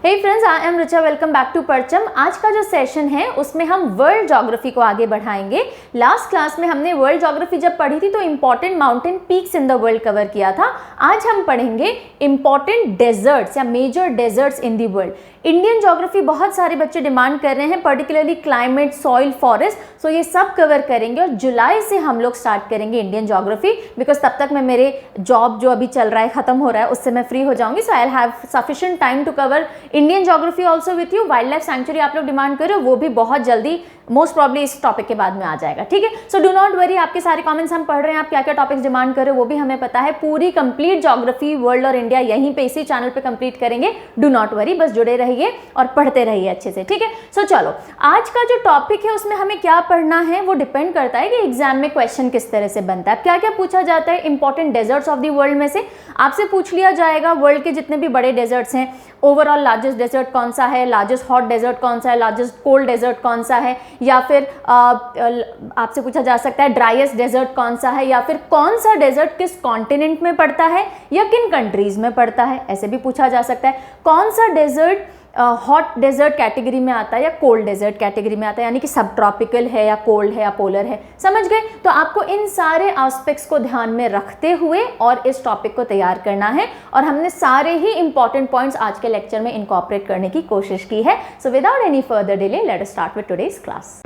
Hey friends, I am Richa, welcome back to Parcham. आज का जो सेशन है उसमें हम वर्ल्ड ज्योग्राफी को आगे बढ़ाएंगे। लास्ट क्लास में हमने वर्ल्ड ज्योग्राफी जब पढ़ी थी तो important mountain peaks in the world cover किया था। आज हम पढ़ेंगे इंपॉर्टेंट डेजर्ट्स या major deserts in the world. Indian geography बहुत सारे बच्चे डिमांड कर रहे हैं, particularly climate, soil, forest, so ये सब कवर करेंगे और जुलाई से हम लोग स्टार्ट करेंगे इंडियन ज्योग्राफी, बिकॉज तब तक मैं मेरे जॉब जो अभी चल रहा है खत्म हो रहा है उससे मैं फ्री हो जाऊंगी। So I have sufficient time to cover Indian geography also with you. Wild life sanctuary आप लोग डिमांड कर रहे हो, वो भी बहुत जल्दी मोस्ट प्रॉब्ली इस टॉपिक के बाद में आ जाएगा, ठीक है। सो डू नॉट वरी, आपके सारे कमेंट्स हम पढ़ रहे हैं, आप क्या क्या टॉपिक्स डिमांड कर रहे हो वो भी हमें पता है। पूरी कंप्लीट ज्योग्राफी वर्ल्ड और इंडिया यहीं पे इसी चैनल पे कंप्लीट करेंगे। डू नॉट वरी, बस जुड़े रहिए और पढ़ते रहिए अच्छे से, ठीक है। सो चलो, आज का जो टॉपिक है उसमें हमें क्या पढ़ना है वो डिपेंड करता है कि एग्जाम में क्वेश्चन किस तरह से बनता है। क्या क्या पूछा जाता है important desserts of the world में से आपसे पूछ लिया जाएगा वर्ल्ड के जितने भी बड़े डेजर्ट्स हैं। ओवरऑल लार्जेस्ट डेजर्ट कौन सा है, लार्जेस्ट हॉट डेजर्ट कौन सा है, लार्जेस्ट कोल्ड डेजर्ट कौन सा है, या फिर आपसे पूछा जा सकता है ड्राइएस्ट डेजर्ट कौन सा है, या फिर कौन सा डेजर्ट किस कॉन्टिनेंट में पड़ता है या किन कंट्रीज में पड़ता है, ऐसे भी पूछा जा सकता है। कौन सा डेजर्ट हॉट डेजर्ट कैटेगरी में आता है या कोल्ड डेजर्ट कैटेगरी में आता है, यानी कि सब ट्रॉपिकल है या कोल्ड है या पोलर है, समझ गए। तो आपको इन सारे एस्पेक्ट्स को ध्यान में रखते हुए और इस टॉपिक को तैयार करना है, और हमने सारे ही इंपॉर्टेंट पॉइंट्स आज के लेक्चर में इनकॉर्पोरेट करने की कोशिश की है। So without any further delay let us start with today's class.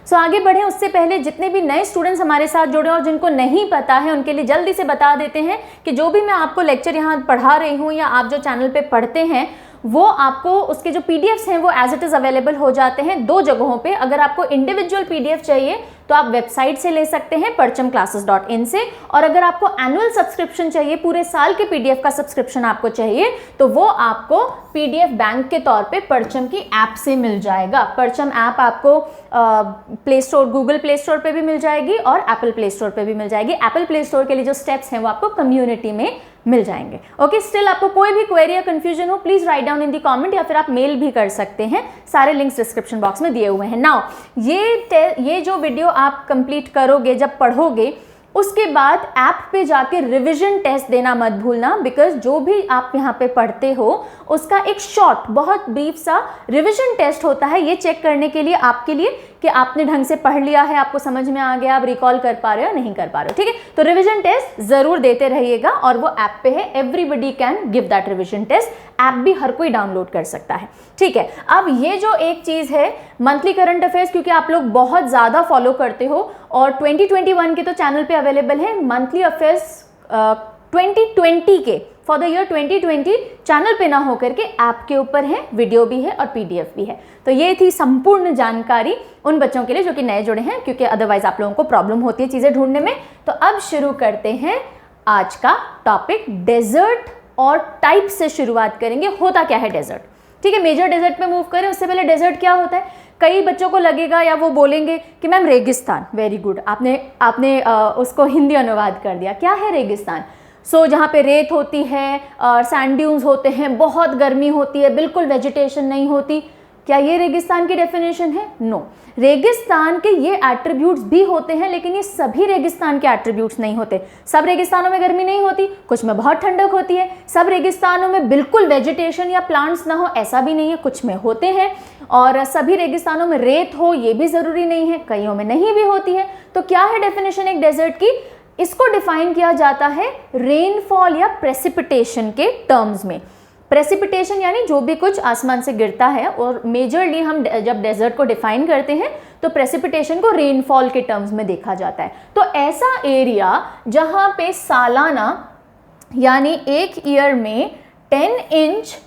So आगे बढ़े उससे पहले जितने भी नए स्टूडेंट्स हमारे साथ जुड़े और जिनको नहीं पता है उनके लिए जल्दी से बता देते हैं कि जो भी मैं आपको लेक्चर यहाँ पढ़ा रही हूँ या आप जो चैनल पे पढ़ते हैं वो आपको उसके जो पीडीएफ्स हैं वो एज इट इज़ अवेलेबल हो जाते हैं दो जगहों पे। अगर आपको इंडिविजुअल पीडीएफ चाहिए तो आप वेबसाइट से ले सकते हैं parchamclasses.in से, और अगर आपको एनुअल सब्सक्रिप्शन चाहिए, पूरे साल के पीडीएफ का सब्सक्रिप्शन आपको चाहिए, तो वो आपको पीडीएफ बैंक के तौर पे परचम की ऐप से मिल जाएगा। परचम ऐप आपको play store, Google play store पे भी मिल जाएगी और एप्पल प्ले स्टोर पे भी मिल जाएगी। एप्पल प्ले स्टोर के लिए जो स्टेप्स हैं वो आपको कम्युनिटी में मिल जाएंगे। ओके, स्टिल आपको कोई भी क्वेरी या कंफ्यूजन हो please write down in the comment, या फिर आप मेल भी कर सकते हैं। सारे लिंक्स डिस्क्रिप्शन बॉक्स में दिए हुए हैं। नाउ ये जो वीडियो आप कंप्लीट करोगे, जब पढ़ोगे उसके बाद ऐप पे जाके रिवीजन टेस्ट देना मत भूलना, बिकॉज जो भी आप यहाँ पे पढ़ते हो उसका एक शॉर्ट, बहुत ब्रीफ सा रिवीजन टेस्ट होता है, ये चेक करने के लिए आपके लिए कि आपने ढंग से पढ़ लिया है, आपको समझ में आ गया, आप रिकॉल कर पा रहे हो नहीं कर पा रहे हो, ठीक है। तो रिवीजन टेस्ट जरूर देते रहिएगा और वो ऐप पे है, everybody can give that revision test. App भी हर कोई डाउनलोड कर सकता है, ठीक है। अब ये जो एक चीज है मंथली करंट अफेयर्स, क्योंकि आप लोग बहुत ज्यादा फॉलो करते हो और 2021 के तो चैनल पे अवेलेबल है, मंथली अफेयर्स 2020 के फॉर द ईयर 2020 चैनल पे ना होकर के ऐप के ऊपर है, वीडियो भी है और पीडीएफ भी है। तो ये थी संपूर्ण जानकारी उन बच्चों के लिए जो कि नए जुड़े हैं, क्योंकि अदरवाइज आप लोगों को प्रॉब्लम होती है चीजें ढूंढने में। तो अब शुरू करते हैं आज का टॉपिक, डेजर्ट और टाइप से शुरुआत करेंगे। होता क्या है डेजर्ट, ठीक है। मेजर डेजर्ट पे मूव करें उससे पहले डेजर्ट क्या होता है। कई बच्चों को लगेगा या वो बोलेंगे कि मैम रेगिस्तान, वेरी गुड, आपने उसको हिंदी अनुवाद कर दिया। क्या है रेगिस्तान? सो जहाँ पे रेत होती है, सैंड ड्यून्स होते हैं, बहुत गर्मी होती है, बिल्कुल वेजिटेशन नहीं होती, क्या ये रेगिस्तान की डेफिनेशन है? नो। रेगिस्तान के ये एट्रीब्यूट्स भी होते हैं, लेकिन ये सभी रेगिस्तान के एट्रीब्यूट्स नहीं होते। सब रेगिस्तानों में गर्मी नहीं होती, कुछ में बहुत ठंडक होती है। सब रेगिस्तानों में बिल्कुल वेजिटेशन या प्लांट्स ना हो, ऐसा भी नहीं है, कुछ में होते हैं। और सभी रेगिस्तानों में रेत हो, ये भी जरूरी नहीं है, कईयों में नहीं भी होती है। तो क्या है डेफिनेशन एक डेजर्ट की? इसको डिफाइन किया जाता है रेनफॉल या प्रेसिपिटेशन के टर्म्स में। प्रेसिपिटेशन यानी जो भी कुछ आसमान से गिरता है, और मेजरली हम जब डेजर्ट को डिफाइन करते हैं तो प्रेसिपिटेशन को रेनफॉल के टर्म्स में देखा जाता है। तो ऐसा एरिया जहां पे सालाना यानी एक ईयर में 10 इंच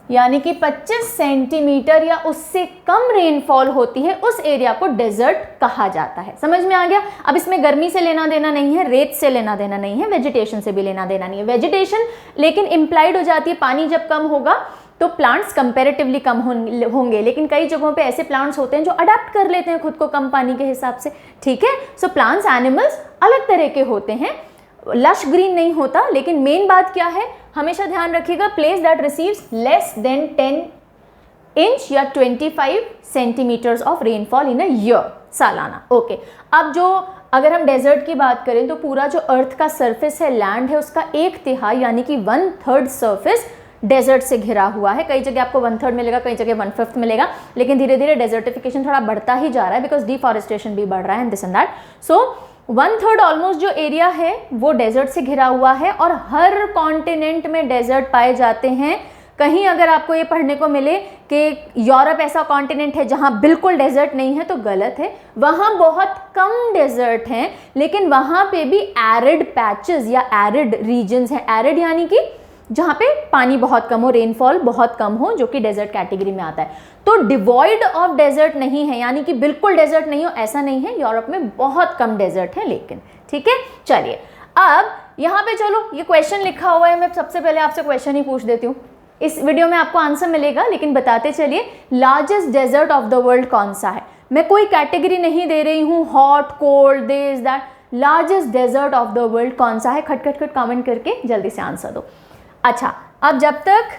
यानी कि 25 सेंटीमीटर या उससे कम रेनफॉल होती है, उस एरिया को डेजर्ट कहा जाता है। समझ में आ गया? अब इसमें गर्मी से लेना देना नहीं है, रेत से लेना देना नहीं है, वेजिटेशन से भी लेना देना नहीं है। वेजिटेशन लेकिन इम्प्लाइड हो जाती है, पानी जब कम होगा तो प्लांट्स कंपैरेटिवली कम होंगे, लेकिन कई जगहों पे ऐसे प्लांट्स होते हैं जो अडेप्ट कर लेते हैं खुद को कम पानी के हिसाब से, ठीक है। सो प्लांट्स, एनिमल्स अलग तरह के होते हैं, लश ग्रीन नहीं होता। लेकिन मेन बात क्या है, हमेशा ध्यान रखिएगा, place that receives less than 10 inch या 25 centimetres of rainfall in a year, सालाना। ओके, अब जो अगर हम डेजर्ट की बात करें तो पूरा जो अर्थ का सरफेस है, लैंड है, उसका 1/3 यानी कि 1/3 सरफेस डेजर्ट से घिरा हुआ है। कई जगह आपको 1/3 मिलेगा, कई जगह 1/5 मिलेगा, लेकिन धीरे धीरे डेजर्टिफिकेशन थोड़ा बढ़ता ही जा रहा है बिकॉज डिफॉरेस्टेशन भी बढ़ रहा है, this and that. So 1/3 almost जो एरिया है वो डेजर्ट से घिरा हुआ है और हर कॉन्टिनेंट में डेजर्ट पाए जाते हैं। कहीं अगर आपको ये पढ़ने को मिले कि यूरोप ऐसा कॉन्टिनेंट है जहाँ बिल्कुल डेजर्ट नहीं है तो गलत है। वहाँ बहुत कम डेजर्ट हैं, लेकिन वहाँ पे भी एरिड पैचेस या एरिड रीजन्स हैं। एरिड यानी कि जहाँ पे पानी बहुत कम हो, रेनफॉल बहुत कम हो, जो कि डेजर्ट कैटेगरी में आता है। तो डिवॉइड ऑफ डेजर्ट नहीं है, यानी कि बिल्कुल डेजर्ट नहीं हो ऐसा नहीं है। यूरोप में बहुत कम डेजर्ट है लेकिन, ठीक है। चलिए अब यहाँ पे चलो, ये क्वेश्चन लिखा हुआ है, मैं सबसे पहले आपसे क्वेश्चन ही पूछ देती हूँ। इस वीडियो में आपको आंसर मिलेगा, लेकिन बताते चलिए largest desert of the world कौन सा है। मैं कोई कैटेगरी नहीं दे रही हूँ, hot, cold, this that. Largest desert of the world कौन सा है? खट खट खट कमेंट करके जल्दी से आंसर दो। अच्छा, अब जब तक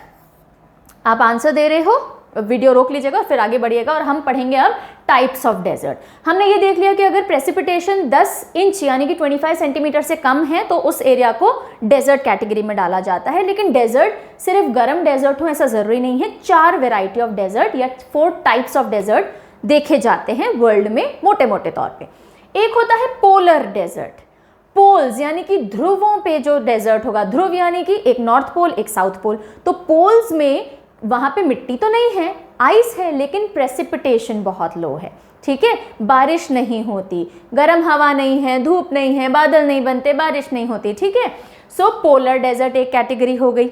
आप आंसर दे रहे हो वीडियो रोक लीजिएगा और फिर आगे बढ़िएगा और हम पढ़ेंगे अब टाइप्स ऑफ डेजर्ट। हमने ये देख लिया कि अगर प्रेसिपिटेशन 10 इंच यानी कि 25 सेंटीमीटर से कम है तो उस एरिया को डेजर्ट कैटेगरी में डाला जाता है। लेकिन डेजर्ट सिर्फ गर्म डेजर्ट हो ऐसा जरूरी नहीं है। 4 वेराइटी ऑफ डेजर्ट या 4 टाइप्स ऑफ डेजर्ट देखे जाते हैं वर्ल्ड में मोटे मोटे तौर पे। एक होता है पोलर डेजर्ट। पोल्स यानी कि ध्रुवों पे जो डेजर्ट होगा, ध्रुव यानी कि एक नॉर्थ पोल एक साउथ पोल। तो पोल्स में वहां पे मिट्टी तो नहीं है, आइस है, लेकिन प्रेसिपिटेशन बहुत लो है, ठीक है। बारिश नहीं होती, गर्म हवा नहीं है, धूप नहीं है, बादल नहीं बनते, बारिश नहीं होती, ठीक है। सो पोलर डेजर्ट एक कैटेगरी हो गई।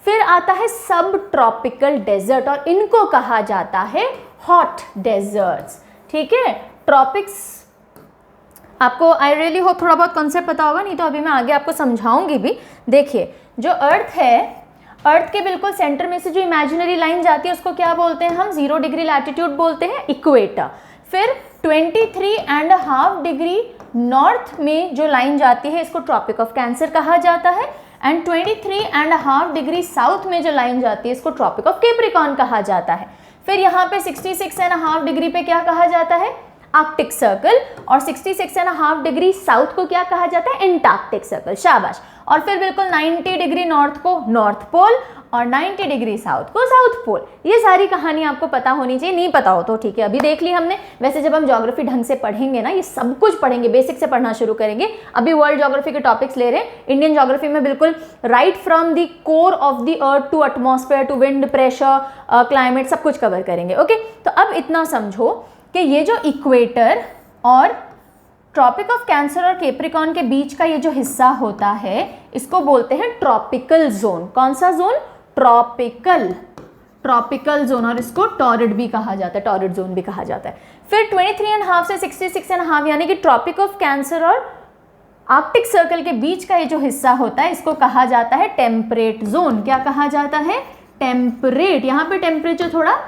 फिर आता है सब ट्रॉपिकल डेजर्ट और इनको कहा जाता है हॉट डेजर्ट्स, ठीक है। ट्रॉपिक्स आपको आई रियली होप थोड़ा बहुत कॉन्सेप्ट पता होगा, नहीं तो अभी मैं आगे आपको समझाऊंगी भी। देखिए, जो अर्थ है, अर्थ के बिल्कुल सेंटर में से जो इमेजिनरी लाइन जाती है उसको क्या बोलते हैं हम? 0 डिग्री लैटिट्यूड बोलते हैं, इक्वेटर। फिर 23.5 डिग्री नॉर्थ में जो लाइन जाती है इसको ट्रॉपिक ऑफ कैंसर कहा जाता है। एंड 23.5 डिग्री साउथ में जो लाइन जाती है इसको ट्रॉपिक ऑफ कैप्रिकॉर्न कहा जाता है। फिर यहाँ पे 66.5 डिग्री पे क्या कहा जाता है? Arctic circle. और 66.5 डिग्री साउथ को क्या कहा जाता है? Antarctic circle. शाबाश। और फिर बिल्कुल 90 डिग्री नॉर्थ को नॉर्थ पोल और 90 डिग्री साउथ को साउथ पोल। ये सारी कहानी आपको पता होनी चाहिए, नहीं पता हो तो ठीक है, अभी देख ली हमने। वैसे जब हम ज्योग्राफी ढंग से पढ़ेंगे ना, ये सब कुछ पढ़ेंगे, बेसिक से पढ़ना शुरू करेंगे। अभी वर्ल्ड ज्योग्राफी के टॉपिक्स ले रहे हैं। इंडियन ज्योग्राफी में बिल्कुल right from the core of the earth to atmosphere to wind, pressure, climate, सब कुछ कवर करेंगे। ओके, तो अब इतना समझो कि ये जो इक्वेटर और ट्रॉपिक ऑफ कैंसर और कैप्रिकॉर्न के बीच का ये जो हिस्सा होता है इसको बोलते हैं ट्रॉपिकल जोन। कौन सा जोन? Tropical zone. और इसको टॉरिड भी कहा जाता है, टॉरिड जोन भी कहा जाता है। फिर 23.5 से 66.5 यानी कि ट्रॉपिक ऑफ कैंसर और आर्कटिक सर्कल के बीच का ये जो हिस्सा होता है इसको कहा जाता है टेम्परेट जोन। क्या कहा जाता है? टेम्परेट। यहाँ पे टेम्परेचर थोड़ा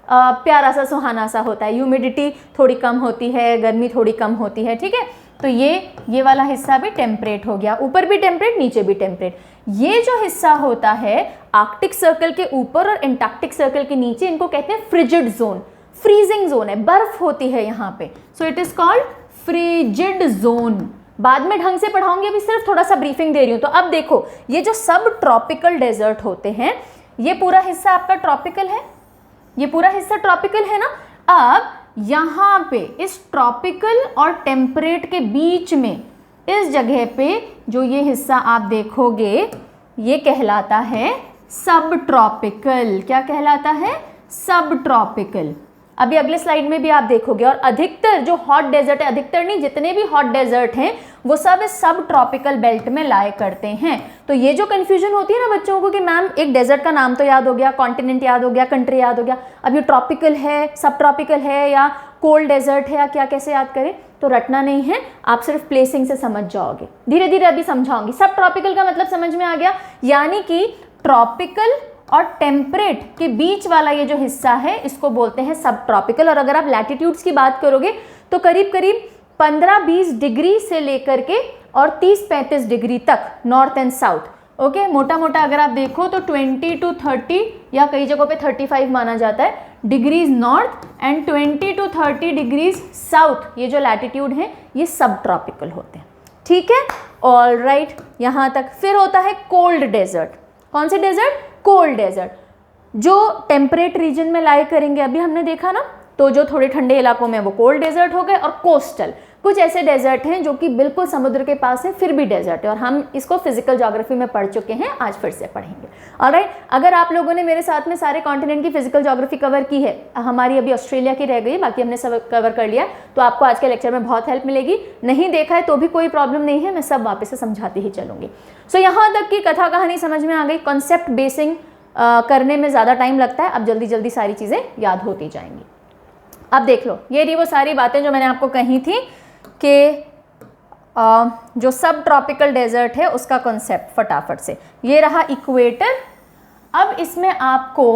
प्यारा सा, सुहाना सा होता है, ह्यूमिडिटी थोड़ी कम होती है, गर्मी थोड़ी कम होती है, ठीक है। तो ये वाला हिस्सा भी टेम्परेट हो गया, ऊपर भी टेम्परेट नीचे भी टेम्परेट। ये जो हिस्सा होता है आर्कटिक सर्कल के ऊपर और एंटार्क्टिक सर्कल के नीचे, इनको कहते हैं फ्रिजिड जोन। फ्रीजिंग जोन है, बर्फ होती है यहाँ पे, so it is called frigid zone. बाद में ढंग से पढ़ाऊंगी, अभी सिर्फ थोड़ा सा ब्रीफिंग दे रही हूँ। तो अब देखो, ये जो सब ट्रॉपिकल डेजर्ट होते हैं, ये पूरा हिस्सा आपका ट्रॉपिकल है, ये पूरा हिस्सा ट्रॉपिकल है ना। अब यहाँ पे इस ट्रॉपिकल और टेम्परेट के बीच में इस जगह पे जो ये हिस्सा आप देखोगे ये कहलाता है सब ट्रॉपिकल। क्या कहलाता है? सब ट्रॉपिकल। अभी अगले स्लाइड में भी आप देखोगे। और अधिकतर जो हॉट डेजर्ट है, अधिकतर नहीं, जितने भी हॉट डेजर्ट हैं वो सब इस सब ट्रॉपिकल बेल्ट में लाए करते हैं। तो ये जो कंफ्यूजन होती है ना बच्चों को कि मैम एक डेजर्ट का नाम तो याद हो गया, कॉन्टिनेंट याद हो गया, कंट्री याद हो गया, अब ये ट्रॉपिकल है, सब ट्रॉपिकल है या कोल्ड डेजर्ट है या क्या, कैसे याद करें? तो रटना नहीं है, आप सिर्फ प्लेसिंग से समझ जाओगे। धीरे धीरे अभी समझाऊंगी। सब ट्रॉपिकल का मतलब समझ में आ गया, यानी कि ट्रॉपिकल और टेम्परेट के बीच वाला ये जो हिस्सा है इसको बोलते हैं सब ट्रॉपिकल। और अगर आप लैटिट्यूड्स की बात करोगे तो करीब करीब 15-20 डिग्री से लेकर के और 30-35 डिग्री तक नॉर्थ एंड साउथ। ओके, मोटा मोटा अगर आप देखो तो 20 to 30 या कई जगहों पे 35 माना जाता है। Degrees north and 20 to 30 degrees south, ये जो लैटिट्यूड है ये सब ट्रॉपिकल होते हैं। ठीक है, ऑल राइट, यहाँ तक। फिर होता है कोल्ड डेजर्ट। कौन से डेजर्ट? कोल्ड डेजर्ट, जो टेम्परेट रीजन में लाई करेंगे, अभी हमने देखा ना। तो जो थोड़े ठंडे इलाकों में वो कोल्ड डेजर्ट हो गए, और कोस्टल कुछ ऐसे डेजर्ट हैं जो कि बिल्कुल समुद्र के पास है फिर भी डेजर्ट है, और हम इसको फिजिकल ज्योग्राफी में पढ़ चुके हैं, आज फिर से पढ़ेंगे। ऑलराइट, अगर आप लोगों ने मेरे साथ में सारे कॉन्टिनेंट की फिजिकल ज्योग्राफी कवर की है, हमारी अभी ऑस्ट्रेलिया की रह गई, बाकी हमने सब कवर कर लिया, तो आपको आज के लेक्चर में बहुत हेल्प मिलेगी। नहीं देखा है तो भी कोई प्रॉब्लम नहीं है, मैं सब वापस से समझाती ही चलूँगी। सो यहाँ तक की कथा कहानी समझ में आ गई। कॉन्सेप्ट बेसिंग करने में ज़्यादा टाइम लगता है, अब जल्दी जल्दी सारी चीज़ें याद होती जाएंगी। अब देख लो, ये रही वो सारी बातें जो मैंने आपको कही थी कि जो सब ट्रॉपिकल डेजर्ट है उसका कॉन्सेप्ट फटाफट से। ये रहा इक्वेटर। अब इसमें आपको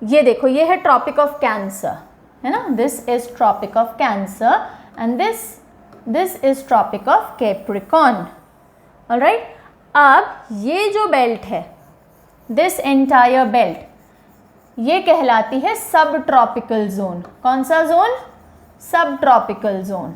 ये देखो, ये है ट्रॉपिक ऑफ कैंसर, है ना, this is Tropic of Cancer and this is Tropic of Capricorn. Alright, अब ये जो बेल्ट है, दिस एंटायर बेल्ट, ये कहलाती है सब ट्रॉपिकल जोन। कौन सा जोन? सब ट्रॉपिकल जोन।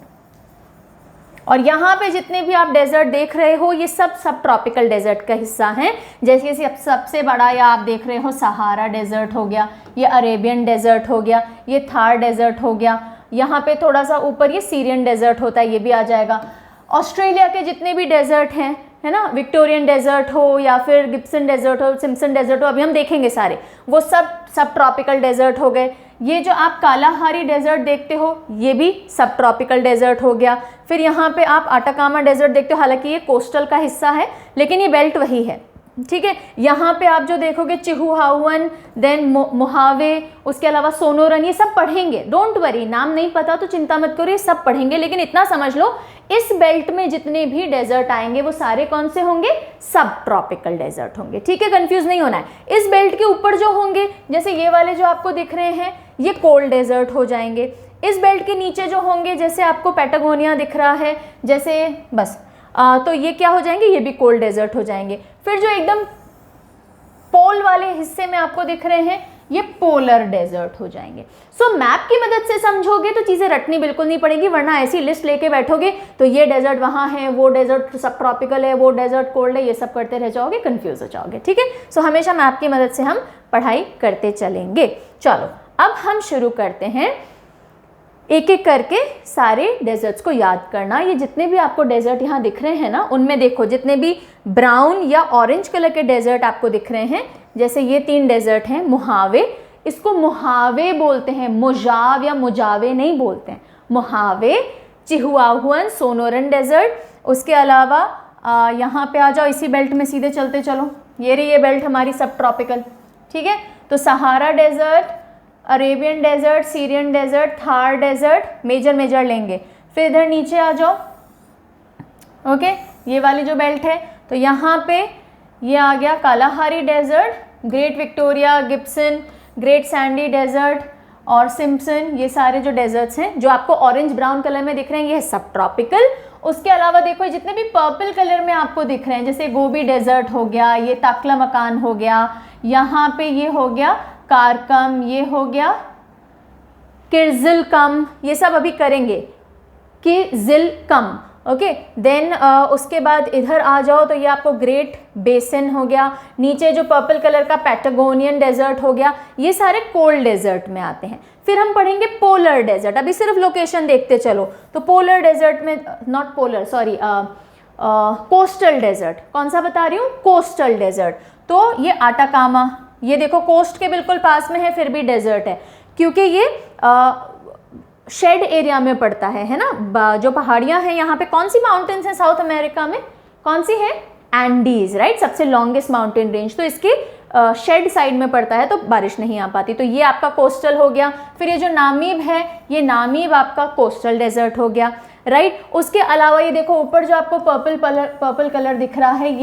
और यहाँ पे जितने भी आप डेजर्ट देख रहे हो ये सब ट्रॉपिकल डेजर्ट का हिस्सा हैं। जैसे कि सबसे बड़ा या आप देख रहे हो सहारा डेजर्ट हो गया, ये अरेबियन डेजर्ट हो गया, ये थार डेजर्ट हो गया, यहाँ पे थोड़ा सा ऊपर ये सीरियन डेजर्ट होता है, ये भी आ जाएगा। ऑस्ट्रेलिया के जितने भी डेजर्ट हैं, है ना, विक्टोरियन डेजर्ट हो या फिर गिब्सन डेजर्ट हो, सिम्पसन डेजर्ट हो, अभी हम देखेंगे सारे, वो सब ट्रॉपिकल डेजर्ट हो गए। ये जो आप कालाहारी डेजर्ट देखते हो ये भी सब ट्रॉपिकल डेजर्ट हो गया। फिर यहाँ पे आप आटाकामा डेजर्ट देखते हो, हालांकि ये कोस्टल का हिस्सा है लेकिन ये बेल्ट वही है। ठीक है, यहाँ पे आप जो देखोगे चिहुआहुअन, देन मोहावे, उसके अलावा सोनोरन, ये सब पढ़ेंगे, डोंट वरी, नाम नहीं पता तो चिंता मत करो, ये सब पढ़ेंगे। लेकिन इतना समझ लो, इस बेल्ट में जितने भी डेजर्ट आएंगे वो सारे कौन से होंगे? सब ट्रॉपिकल डेजर्ट होंगे। ठीक है, कंफ्यूज नहीं होना है। इस बेल्ट के ऊपर जो होंगे, जैसे ये वाले जो आपको दिख रहे हैं, ये कोल्ड डेजर्ट हो जाएंगे। इस बेल्ट के नीचे जो होंगे, जैसे आपको पैटागोनिया दिख रहा है, जैसे बस तो ये क्या हो जाएंगे? ये भी कोल्ड डेजर्ट हो जाएंगे। फिर जो एकदम पोल वाले हिस्से में आपको दिख रहे हैं, ये पोलर डेजर्ट हो जाएंगे। सो मैप की मदद से समझोगे तो चीज़ें रटनी बिल्कुल नहीं पड़ेगी, वरना ऐसी लिस्ट लेके बैठोगे तो ये डेजर्ट वहाँ है, वो डेजर्ट सब ट्रॉपिकल है, वो डेजर्ट कोल्ड है, ये सब करते रह जाओगे, कंफ्यूज हो जाओगे। ठीक है, सो हमेशा मैप की मदद से हम पढ़ाई करते चलेंगे। चलो अब हम शुरू करते हैं एक एक करके सारे डेजर्ट्स को याद करना। ये जितने भी आपको डेजर्ट यहाँ दिख रहे हैं ना, उनमें देखो जितने भी ब्राउन या ऑरेंज कलर के डेजर्ट आपको दिख रहे हैं, जैसे ये 3 डेजर्ट हैं। मोहावे, इसको मोहावे बोलते हैं, मोजाव या मोजावे नहीं बोलते हैं, मोहावे। चिहुआहुअन, Sonoran desert. उसके अलावा यहाँ पे आ जाओ, इसी बेल्ट में सीधे चलते चलो, ये रही ये बेल्ट हमारी सब ट्रॉपिकल। ठीक है, तो Sahara desert, Arabian desert, Syrian desert, Thar desert, major लेंगे। फिर इधर नीचे आ जाओ, ओके, ये वाली जो बेल्ट है, तो यहाँ पे ये आ गया Kalahari desert, Great Victoria, Gibson, Great Sandy desert और सिम्पसन। ये सारे जो डेजर्ट्स हैं जो आपको ऑरेंज ब्राउन कलर में दिख रहे हैं, ये सब ट्रॉपिकल। उसके अलावा देखो जितने भी पर्पल कलर में आपको दिख रहे हैं, जैसे गोबी डेजर्ट हो गया, ये ताकला मकान हो गया, यहाँ पे ये हो गया कारकम, ये हो गया किर्जिलकम, ये सब अभी करेंगे, किर्जिलकम। ओके, देन उसके बाद इधर आ जाओ तो ये आपको ग्रेट बेसिन हो गया, नीचे जो पर्पल कलर का पैटागोनियन डेजर्ट हो गया, ये सारे कोल्ड डेजर्ट में आते हैं। फिर हम पढ़ेंगे पोलर डेजर्ट, अभी सिर्फ लोकेशन देखते चलो। तो पोलर डेजर्ट में, not polar, sorry, coastal desert, कौन सा बता रही हूँ? Coastal desert. तो ये आटाकामा, ये देखो कोस्ट के बिल्कुल पास में है फिर भी डेजर्ट है, क्योंकि ये शेड एरिया में पड़ता है ना। जो पहाड़ियाँ हैं यहाँ पे, कौन सी माउंटेन्स हैं साउथ अमेरिका में? कौन सी है? एंडीज, राइट, सबसे लॉन्गेस्ट माउंटेन रेंज, तो इसके शेड साइड में पड़ता है तो बारिश नहीं आ पाती। तो ये आपका कोस्टल हो गया। फिर ये जो नामीब है, ये नामीब आपका कोस्टल डेजर्ट हो गया, राइट। उसके अलावा ये देखो ऊपर जो आपको पर्पल कलर दिख रहा है,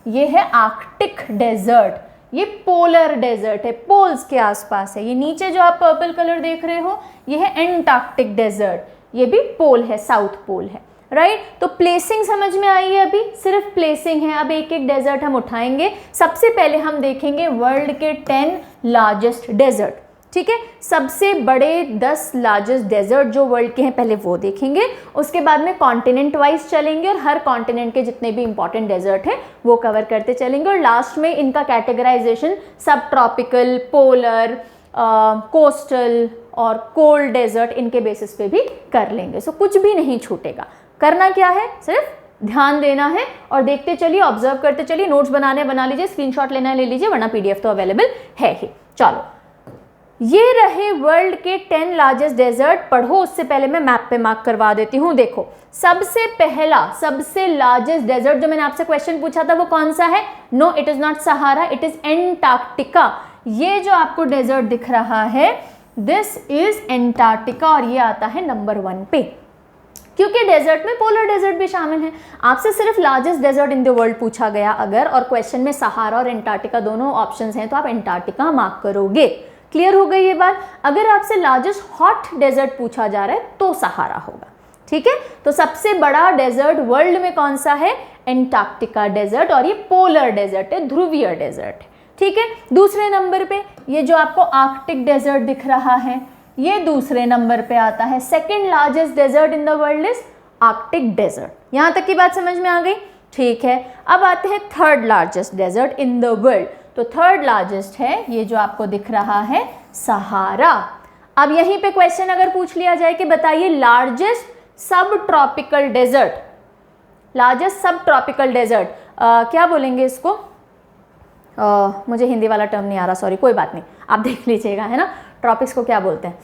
ये है आर्कटिक डेजर्ट, ये पोलर डेजर्ट है, पोल्स के आसपास है। ये नीचे जो आप पर्पल कलर देख रहे हो, ये है एंटार्क्टिक डेजर्ट, ये भी पोल है, साउथ पोल है, राइट। तो प्लेसिंग समझ में आई है, अभी सिर्फ प्लेसिंग है। अब एक एक डेजर्ट हम उठाएंगे। सबसे पहले हम देखेंगे वर्ल्ड के 10 लार्जेस्ट डेजर्ट, ठीक है। सबसे बड़े 10 लार्जेस्ट डेजर्ट जो वर्ल्ड के हैं पहले वो देखेंगे, उसके बाद में कॉन्टिनेंट वाइज चलेंगे और हर कॉन्टिनेंट के जितने भी इंपॉर्टेंट डेजर्ट हैं वो कवर करते चलेंगे, और लास्ट में इनका कैटेगराइजेशन सब ट्रॉपिकल, पोलर, कोस्टल और कोल्ड डेजर्ट इनके बेसिस पे भी कर लेंगे। सो कुछ भी नहीं छूटेगा। करना क्या है, सिर्फ ध्यान देना है और देखते चलिए, ऑब्जर्व करते चलिए। नोट्स बनाने बना लीजिए, स्क्रीनशॉट लेना ले लीजिए, वरना पीडीएफ तो अवेलेबल है ही। चलो, ये रहे वर्ल्ड के 10 लार्जेस्ट डेजर्ट। पढ़ो उससे पहले मैं मैप पे मार्क करवा देती हूँ। देखो, सबसे पहला सबसे लार्जेस्ट डेजर्ट जो मैंने आपसे क्वेश्चन पूछा था वो कौन सा है? No, it is not Sahara, it is Antarctica. ये जो आपको डेजर्ट दिख रहा है दिस इज एंटार्क्टिका, और ये आता है नंबर 1 पे, क्योंकि डेजर्ट में पोलर डेजर्ट भी शामिल है। आपसे सिर्फ largest desert in the world पूछा गया अगर, और क्वेश्चन में सहारा और एंटार्क्टिका दोनों ऑप्शंस हैं, तो आप एंटार्क्टिका मार्क करोगे। क्लियर हो गई ये बात? अगर आपसे लार्जेस्ट हॉट डेजर्ट पूछा जा रहा है तो सहारा होगा। ठीक है, तो सबसे बड़ा डेजर्ट वर्ल्ड में कौन सा है? एंटार्क्टिका डेजर्ट, और ये पोलर डेजर्ट है, ध्रुवीय डेजर्ट है। ठीक है, दूसरे नंबर पे ये जो आपको आर्कटिक डेजर्ट दिख रहा है ये दूसरे नंबर पे आता है। Second largest desert in the world is Arctic desert. यहां तक की बात समझ में आ गई? ठीक है, अब आते हैं third largest desert in the world. तो थर्ड लार्जेस्ट है ये जो आपको दिख रहा है सहारा। अब यहीं पे क्वेश्चन अगर पूछ लिया जाए कि बताइए लार्जेस्ट सब ट्रॉपिकल डेजर्ट, लार्जेस्ट सब ट्रॉपिकल डेजर्ट क्या बोलेंगे इसको? मुझे हिंदी वाला टर्म नहीं आ रहा, सॉरी, कोई बात नहीं, आप देख लीजिएगा, है ना। ट्रॉपिक्स को क्या बोलते हैं?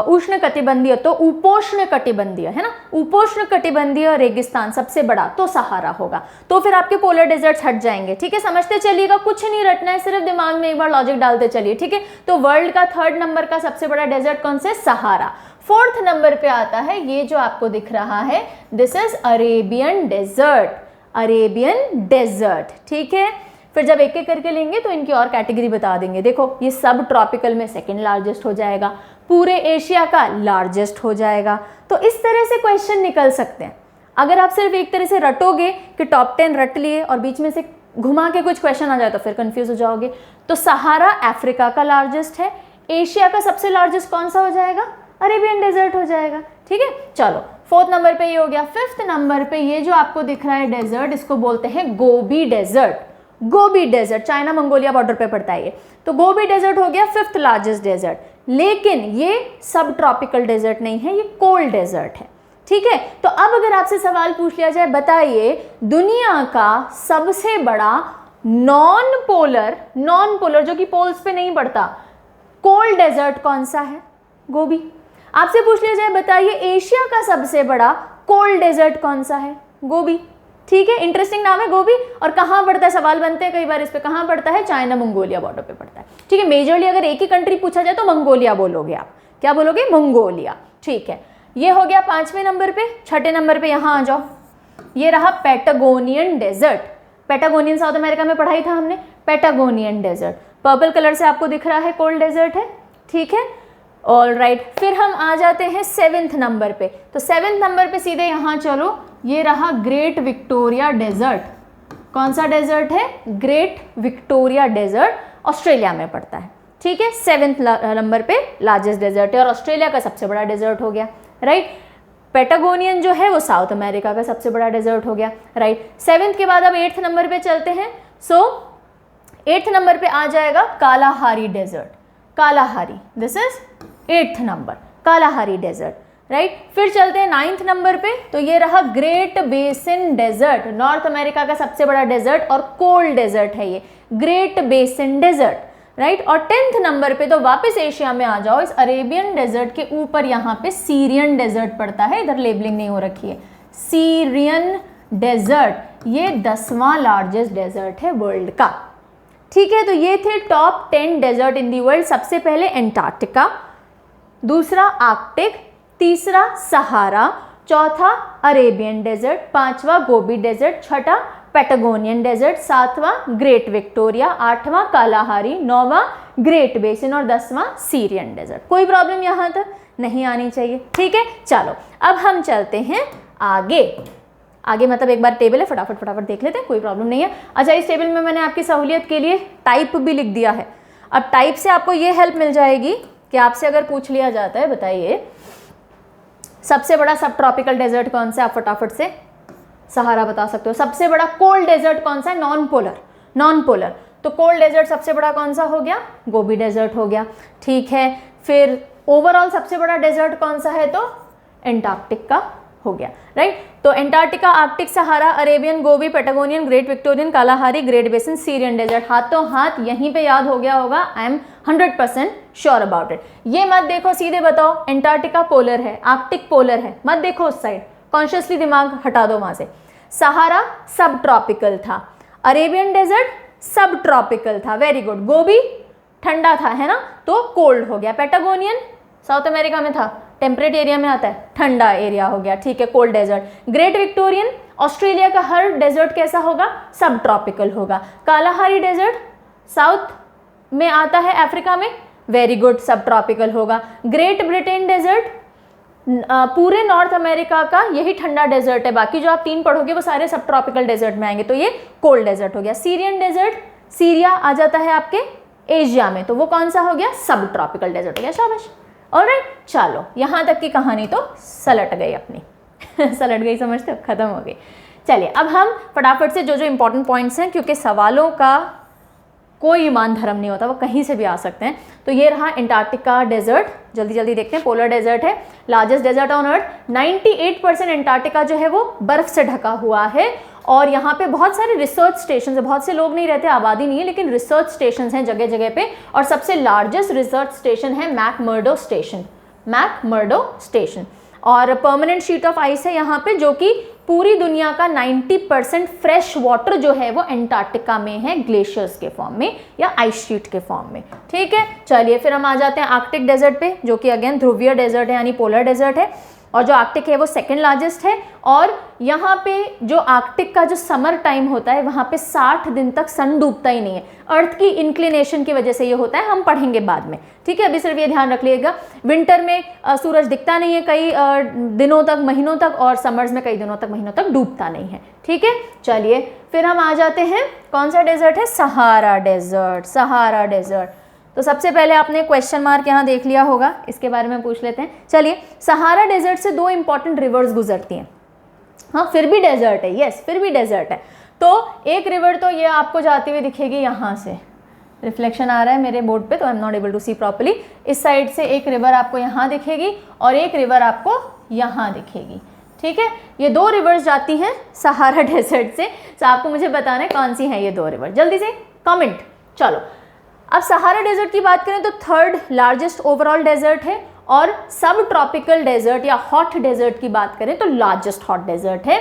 उष्ण कटिबंधीय, तो उपोष्ण कटिबंधीय, है ना। उपोष्ण कटिबंधीय रेगिस्तान सबसे बड़ा तो सहारा होगा। तो फिर आपके पोलर डेजर्ट्स हट जाएंगे। ठीक है, समझते चलिएगा, कुछ नहीं रटना है, सिर्फ दिमाग में एक बार लॉजिक डालते चलिए। ठीक है, तो वर्ल्ड का थर्ड नंबर का सबसे बड़ा डेजर्ट कौन सा है? सहारा। फोर्थ नंबर पे आता है ये जो आपको दिख रहा है, this is Arabian desert, Arabian desert. ठीक है, फिर जब एक एक करके लेंगे तो इनकी और कैटेगरी बता देंगे। देखो, ये सब ट्रॉपिकल में सेकंड लार्जेस्ट हो जाएगा, पूरे एशिया का लार्जेस्ट हो जाएगा। तो इस तरह से क्वेश्चन निकल सकते हैं। अगर आप सिर्फ एक तरह से रटोगे कि टॉप 10 रट लिए और बीच में से घुमा के कुछ क्वेश्चन आ जाए तो फिर कंफ्यूज हो जाओगे। तो सहारा अफ्रीका का लार्जेस्ट है, एशिया का सबसे लार्जेस्ट कौन सा हो जाएगा? अरेबियन डेजर्ट हो जाएगा। ठीक है, चलो, फोर्थ नंबर पे ये हो गया। फिफ्थ नंबर पे ये जो आपको दिख रहा है डेजर्ट, इसको बोलते हैं Gobi desert. Gobi desert China Mongolia border पे पड़ता है ये। तो गोबी डेजर्ट हो गया फिफ्थ लार्जेस्ट डेजर्ट, लेकिन ये सब ट्रॉपिकल डेजर्ट नहीं है, ये कोल्ड डेजर्ट है। ठीक है, तो अब अगर आपसे सवाल पूछ लिया जाए, बताइए दुनिया का सबसे बड़ा नॉन पोलर जो कि पोल्स पे नहीं पड़ता, कोल्ड डेजर्ट कौन सा है? गोबी। आपसे पूछ लिया जाए, बताइए एशिया का सबसे बड़ा कोल्ड डेजर्ट कौन सा है? गोबी। ठीक है, इंटरेस्टिंग नाम है गोबी। और कहाँ पड़ता है? सवाल बनते हैं कई बार इस पे, कहाँ पड़ता है? चाइना मंगोलिया बॉर्डर पे पड़ता है। ठीक है, मेजरली अगर एक ही कंट्री पूछा जाए तो मंगोलिया बोलोगे आप। क्या बोलोगे? मंगोलिया। ठीक है, ये हो गया 5वें नंबर पे। छठे नंबर पे यहाँ आ जाओ, ये रहा Patagonian desert. Patagonian South America में पढ़ाई था हमने। पैटागोनियन डेजर्ट पर्पल कलर से आपको दिख रहा है, कोल्ड डेजर्ट है। ठीक है, ऑल राइट। फिर हम आ जाते हैं 7वें नंबर पे। तो 7वें नंबर पे सीधे यहाँ चलो, ये रहा ग्रेट विक्टोरिया डेजर्ट। कौन सा डेजर्ट है? ग्रेट विक्टोरिया डेजर्ट, ऑस्ट्रेलिया में पड़ता है। ठीक है, 7वें नंबर पे लार्जेस्ट डेजर्ट है और ऑस्ट्रेलिया का सबसे बड़ा डेजर्ट हो गया। राइट, पैटागोनियन जो है वो साउथ अमेरिका का सबसे बड़ा डेजर्ट हो गया। राइट, 7th के बाद अब 8th नंबर पे चलते हैं। सो 8th नंबर पे आ जाएगा Kalahari desert. Kalahari, this is 8th number, Kalahari desert. Right, फिर चलते हैं 9th नंबर पे। तो ये रहा Great Basin desert, North America का सबसे बड़ा डेजर्ट और कोल्ड डेजर्ट है ये, ग्रेट बेसिन डेजर्ट। राइट, और 10th नंबर पे तो वापस एशिया में आ जाओ, इस अरेबियन डेजर्ट के ऊपर यहाँ पे सीरियन डेजर्ट पड़ता है, इधर लेबलिंग नहीं हो रखी है। सीरियन डेजर्ट ये 10वां लार्जेस्ट डेजर्ट है वर्ल्ड का। ठीक है, तो ये थे top 10 desert in the world. सबसे पहले एंटार्क्टिका, दूसरा आर्कटिक, तीसरा सहारा, चौथा अरेबियन डेजर्ट, 5वां गोबी डेजर्ट, छठा पैटागोनियन डेजर्ट, 7वां ग्रेट विक्टोरिया, 8वां कालाहारी, 9वां ग्रेट बेसिन और 10वां सीरियन डेजर्ट। कोई प्रॉब्लम यहाँ तक नहीं आनी चाहिए। ठीक है, चलो अब हम चलते हैं आगे। आगे मतलब एक बार टेबल है, फटाफट देख लेते हैं, कोई प्रॉब्लम नहीं है। अच्छा, इस टेबल में मैंने आपकी सहूलियत के लिए टाइप भी लिख दिया है। अब टाइप से आपको ये हेल्प मिल जाएगी कि आपसे अगर पूछ लिया जाता है, बताइए सबसे बड़ा सब ट्रॉपिकल डेजर्ट कौन सा है, आप फटाफट से सहारा बता सकते हो। सबसे बड़ा कोल्ड डेजर्ट कौन सा है, नॉन पोलर, नॉन पोलर, तो कोल्ड डेजर्ट सबसे बड़ा कौन सा हो गया, गोबी डेजर्ट हो गया। ठीक है, फिर ओवरऑल सबसे बड़ा डेजर्ट कौन सा है, तो एंटार्क्टिक का हो गया, राइट। तो Antarctica, Arctic, Sahara, Arabian, Gobi, Patagonian, great Victorian, Kalahari, great basin, Syrian desert, हाथों हाथ यहीं पे याद हो गया होगा, I am 100% sure about it. ये मत देखो, सीधे बताओ एंटार्क्टिका पोलर है, आर्कटिक पोलर है, मत देखो उस साइड, कॉन्शियसली दिमाग हटा दो वहां से। सहारा सब ट्रॉपिकल था, अरेबियन डेजर्ट सब ट्रॉपिकल था, वेरी गुड। गोबी ठंडा था, है ना, तो कोल्ड हो गया। पेटागोनियन साउथ अमेरिका में था, टेम्परेट एरिया में आता है, ठंडा एरिया हो गया, ठीक है, cold desert. Great Victorian, Australia का हर डेजर्ट कैसा होगा, सब ट्रॉपिकल होगा। कालाहारी डेजर्ट साउथ में आता है, अफ्रीका में, वेरी गुड, सब ट्रॉपिकल होगा। ग्रेट ब्रिटेन डेजर्ट पूरे नॉर्थ अमेरिका का यही ठंडा डेजर्ट है, बाकी जो आप 3 पढ़ोगे वो सारे सब ट्रॉपिकल डेजर्ट में आएंगे, तो ये कोल्ड डेजर्ट हो गया। सीरियन डेजर्ट, सीरिया आ जाता है आपके एशिया में, तो वो कौन सा हो गया, सब ट्रॉपिकल डेजर्ट हो गया, शाबाश। ऑलराइट, चलो यहाँ तक की कहानी तो सलट गई अपनी सलट गई, समझते हो, खत्म हो गई। चलिए अब हम फटाफट से जो जो इंपॉर्टेंट पॉइंट्स हैं, क्योंकि सवालों का कोई ईमान धर्म नहीं होता, वो कहीं से भी आ सकते हैं। तो ये रहा एंटार्क्टिका डेजर्ट, जल्दी जल्दी देखते हैं। पोलर डेजर्ट है, largest desert on earth. 98% Antarctica जो है वो बर्फ से ढका हुआ है, और यहाँ पे बहुत सारे रिसर्च स्टेशन है, बहुत से लोग नहीं रहते, आबादी नहीं है, लेकिन रिसर्च स्टेशन हैं जगह जगह पे। और सबसे लार्जेस्ट रिसर्च स्टेशन है मैकमर्डो स्टेशन, मैकमर्डो स्टेशन। और परमानेंट शीट ऑफ आइस है यहाँ पे, जो कि पूरी दुनिया का 90% फ्रेश वाटर जो है वो एंटार्क्टिका में है, ग्लेशियर्स के फॉर्म में या आइस शीट के फॉर्म में। ठीक है, चलिए फिर हम आ जाते हैं आर्कटिक डेजर्ट पे, जो कि अगेन ध्रुवीय डेजर्ट है, यानी पोलर डेजर्ट है। और जो आर्कटिक है वो सेकंड लार्जेस्ट है, और यहाँ पे जो आर्कटिक का जो समर टाइम होता है वहाँ पे 60 दिन तक सन डूबता ही नहीं है, अर्थ की इंक्लिनेशन की वजह से ये होता है, हम पढ़ेंगे बाद में। ठीक है, अभी सिर्फ ये ध्यान रख लीजिएगा, विंटर में सूरज दिखता नहीं है कई दिनों तक, महीनों तक, और समर्स में कई दिनों तक, महीनों तक डूबता नहीं है। ठीक है, चलिए फिर हम आ जाते हैं, कौन सा डेजर्ट है, सहारा डेजर्ट। सहारा डेजर्ट, तो सबसे पहले आपने क्वेश्चन मार्क यहाँ देख लिया होगा, इसके बारे में पूछ लेते हैं। चलिए, सहारा डेजर्ट से 2 इंपॉर्टेंट रिवर्स गुजरती हैं। हाँ, फिर भी डेजर्ट है, यस, फिर भी डेजर्ट है। तो एक रिवर तो ये आपको जाती हुई दिखेगी, यहाँ से रिफ्लेक्शन आ रहा है मेरे बोर्ड पे, तो I am not able to see properly. इस साइड से एक रिवर आपको यहाँ दिखेगी, और एक रिवर आपको यहाँ दिखेगी। ठीक है, ये 2 रिवर्स जाती हैं सहारा डेजर्ट से। तो आपको मुझे बताना है कौन सी है ये 2 रिवर, जल्दी से कमेंट। चलो, अब सहारा डेजर्ट की बात करें तो 3rd लार्जेस्ट ओवरऑल डेजर्ट है, और सब ट्रॉपिकल डेजर्ट या हॉट डेजर्ट की बात करें तो लार्जेस्ट हॉट डेजर्ट है।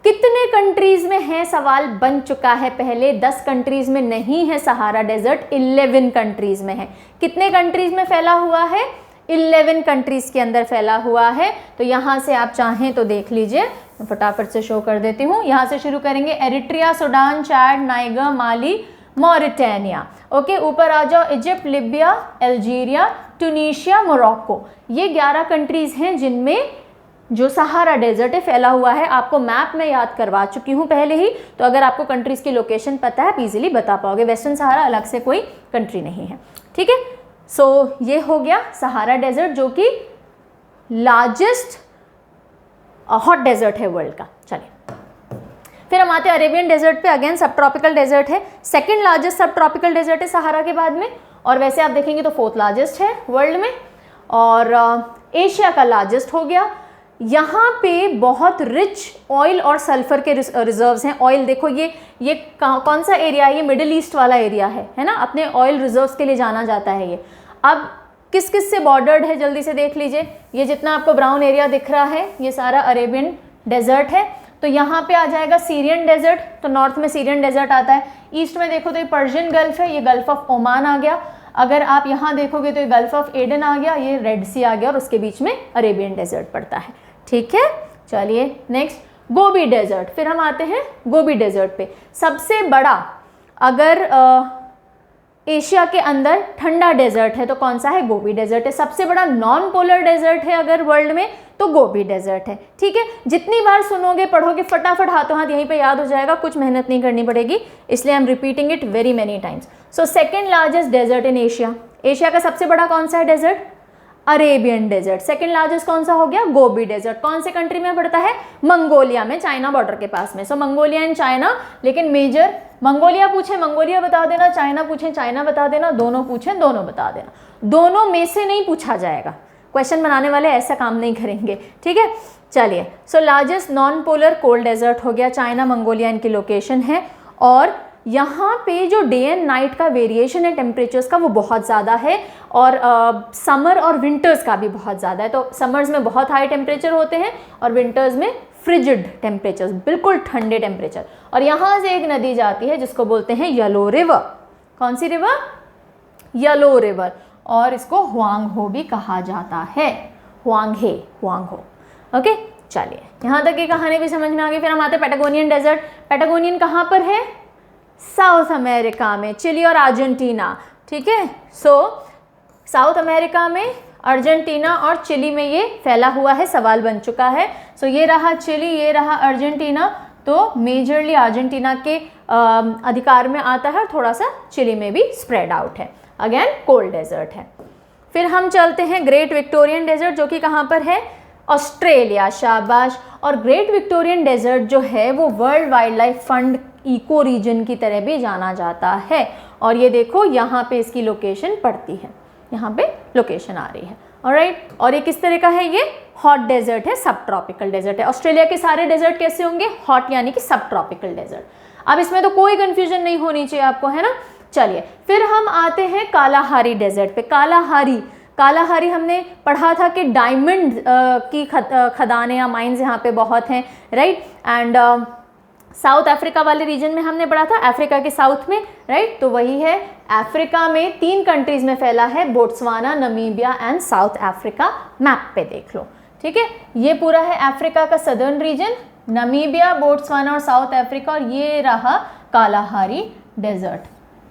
कितने कंट्रीज में है, सवाल बन चुका है पहले। 10 कंट्रीज में नहीं है सहारा डेजर्ट, 11 कंट्रीज में है। कितने कंट्रीज में फैला हुआ है, 11 कंट्रीज के अंदर फैला हुआ है। तो यहाँ से आप चाहें तो देख लीजिए, मैं फटाफट से शो कर देती हूँ। यहाँ से शुरू करेंगे, एरिट्रिया, सूडान, चैड, नाइगर, माली, मॉरिटानिया। ओके, ऊपर आ जाओ, Egypt, Libya, Algeria, Tunisia, Morocco. ये 11 कंट्रीज हैं जिनमें जो सहारा डेजर्ट है फैला हुआ है। आपको मैप में याद करवा चुकी हूँ पहले ही, तो अगर आपको कंट्रीज की लोकेशन पता है आप इजीली बता पाओगे। वेस्टर्न सहारा अलग से कोई कंट्री नहीं है। ठीक है, सो ये हो गया सहारा डेजर्ट, जो कि लार्जेस्ट हॉट डेजर्ट है वर्ल्ड का। चलिए फिर हम आते हैं अरेबियन डेजर्ट पे, अगेन सब ट्रॉपिकल डेजर्ट है, 2nd लार्जेस्ट सब ट्रॉपिकल डेजर्ट है सहारा के बाद में। और वैसे आप देखेंगे तो 4th लार्जेस्ट है वर्ल्ड में, और एशिया का लार्जेस्ट हो गया। यहाँ पे बहुत रिच ऑयल और सल्फर के रिजर्व्स हैं। ऑयल देखो, ये कौन सा एरिया है, ये मिडिल ईस्ट वाला एरिया है ना, अपने ऑयल रिजर्व्स के लिए जाना जाता है ये। अब किस किस से बॉर्डर्ड है, जल्दी से देख लीजिए। ये जितना आपको ब्राउन एरिया दिख रहा है ये सारा अरेबियन डेजर्ट है। तो यहाँ पे आ जाएगा सीरियन डेजर्ट, तो नॉर्थ में सीरियन डेजर्ट आता है। ईस्ट में देखो तो ये पर्शियन गल्फ है, ये गल्फ ऑफ ओमान आ गया। अगर आप यहाँ देखोगे तो ये गल्फ ऑफ एडन आ गया, ये रेड सी आ गया, और उसके बीच में अरेबियन डेजर्ट पड़ता है। ठीक है, चलिए नेक्स्ट गोबी डेजर्ट। फिर हम आते हैं गोबी डेजर्ट पे। सबसे बड़ा, अगर एशिया के अंदर ठंडा डेजर्ट है तो कौन सा है? गोबी डेजर्ट है। सबसे बड़ा नॉन पोलर डेजर्ट है अगर वर्ल्ड में तो गोबी डेजर्ट है। ठीक है, जितनी बार सुनोगे पढ़ोगे फटाफट हाथों हाथ यहीं पे याद हो जाएगा, कुछ मेहनत नहीं करनी पड़ेगी, इसलिए I am repeating it very many times. So second largest desert in Asia, Asia का सबसे बड़ा कौन सा है desert? Arabian desert. Second largest कौन सा हो गया? Gobi desert. कौन से कंट्री में पड़ता है? मंगोलिया में, चाइना बॉर्डर के पास में। सो मंगोलिया एंड चाइना, लेकिन मेजर मंगोलिया पूछे मंगोलिया बता देना, चाइना पूछे चाइना बता देना, दोनों पूछे दोनों बता देना। दोनों में से नहीं पूछा जाएगा, क्वेश्चन बनाने वाले ऐसा काम नहीं करेंगे। ठीक है, चलिए। So largest non polar cold desert हो गया, चाइना मंगोलिया इनकी लोकेशन है। और यहाँ पे जो डे एंड नाइट का वेरिएशन है टेम्परेचर्स का वो बहुत ज़्यादा है, और समर और विंटर्स का भी बहुत ज़्यादा है। तो समर्स में बहुत हाई टेम्परेचर होते हैं और विंटर्स में फ्रिजिड टेम्परेचर, बिल्कुल ठंडे टेम्परेचर। और यहाँ से एक नदी जाती है जिसको बोलते हैं येलो रिवर। कौन सी रिवर? Yellow river. और इसको हुआंग हो भी कहा जाता है, हुआंग हो। ओके, चलिए, यहाँ तक की कहानी भी समझ में आ गई। फिर हम आते हैं पैटागोनियन डेजर्ट। पैटागोनियन कहाँ पर है? साउथ अमेरिका में, चिली और अर्जेंटीना। ठीक है, सो साउथ अमेरिका में, अर्जेंटीना और चिली में ये फैला हुआ है, सवाल बन चुका है। सो ये रहा चिली, ये रहा अर्जेंटीना, तो मेजरली अर्जेंटीना के अधिकार में आता है और थोड़ा सा चिली में भी स्प्रेड आउट है। अगेन कोल्ड डेजर्ट है। फिर हम चलते हैं ग्रेट विक्टोरियन डेजर्ट, जो कि कहाँ पर है? ऑस्ट्रेलिया। शाबाश। और ग्रेट विक्टोरियन डेजर्ट जो है वो World Wildlife Fund eco region की तरह भी जाना जाता है। और ये देखो यहाँ पे इसकी लोकेशन पड़ती है, यहाँ पे लोकेशन आ रही है। ऑलराइट, और ये किस तरह का है? ये हॉट डेजर्ट है, सब ट्रॉपिकल डेजर्ट है। ऑस्ट्रेलिया के सारे डेजर्ट कैसे होंगे? हॉट, यानी कि सब ट्रॉपिकल डेजर्ट। अब इसमें तो कोई कंफ्यूजन नहीं होनी चाहिए आपको, है ना। चलिए, फिर हम आते हैं कालाहारी डेजर्ट पे। कालाहारी हमने पढ़ा था कि डायमंड की खदानें या माइंस यहाँ पे बहुत हैं, राइट। एंड साउथ अफ्रीका वाले रीजन में हमने पढ़ा था, अफ्रीका के साउथ में, राइट। तो वही है, अफ्रीका में 3 कंट्रीज में फैला है, Botswana, Namibia and south Africa. Map पे देख लो, ठीक है। ये पूरा है अफ्रीका का सदर्न रीजन, नमीबिया, बोट्सवाना और साउथ अफ्रीका। और ये रहा कालाहारी डेजर्ट,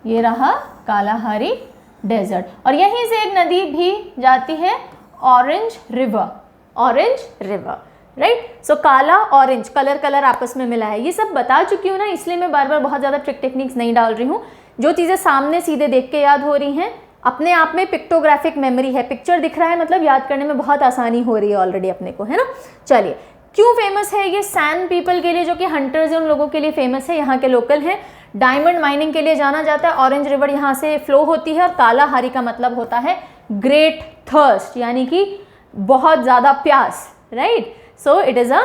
ये रहा कालाहारी डेजर्ट। और यहीं से एक नदी भी जाती है, ऑरेंज रिवर, राइट। सो काला ऑरेंज, कलर आपस में मिला है। ये सब बता चुकी हूँ ना, इसलिए मैं बार बार बहुत ज़्यादा ट्रिक टेक्निक्स नहीं डाल रही हूँ। जो चीज़ें सामने सीधे देख के याद हो रही हैं, अपने आप में पिक्टोग्राफिक मेमोरी है, पिक्चर दिख रहा है मतलब याद करने में बहुत आसानी हो रही है ऑलरेडी अपने को, है ना। चलिए, क्यों फेमस है ये? सैन पीपल के लिए, जो कि हंटर्स हैं, उन लोगों के लिए फेमस है, यहाँ के लोकल हैं। डायमंड माइनिंग के लिए जाना जाता है। ऑरेंज रिवर यहाँ से फ्लो होती है। और कालाहारी का मतलब होता है ग्रेट थर्स्ट, यानी कि बहुत ज़्यादा प्यास, right. So it is a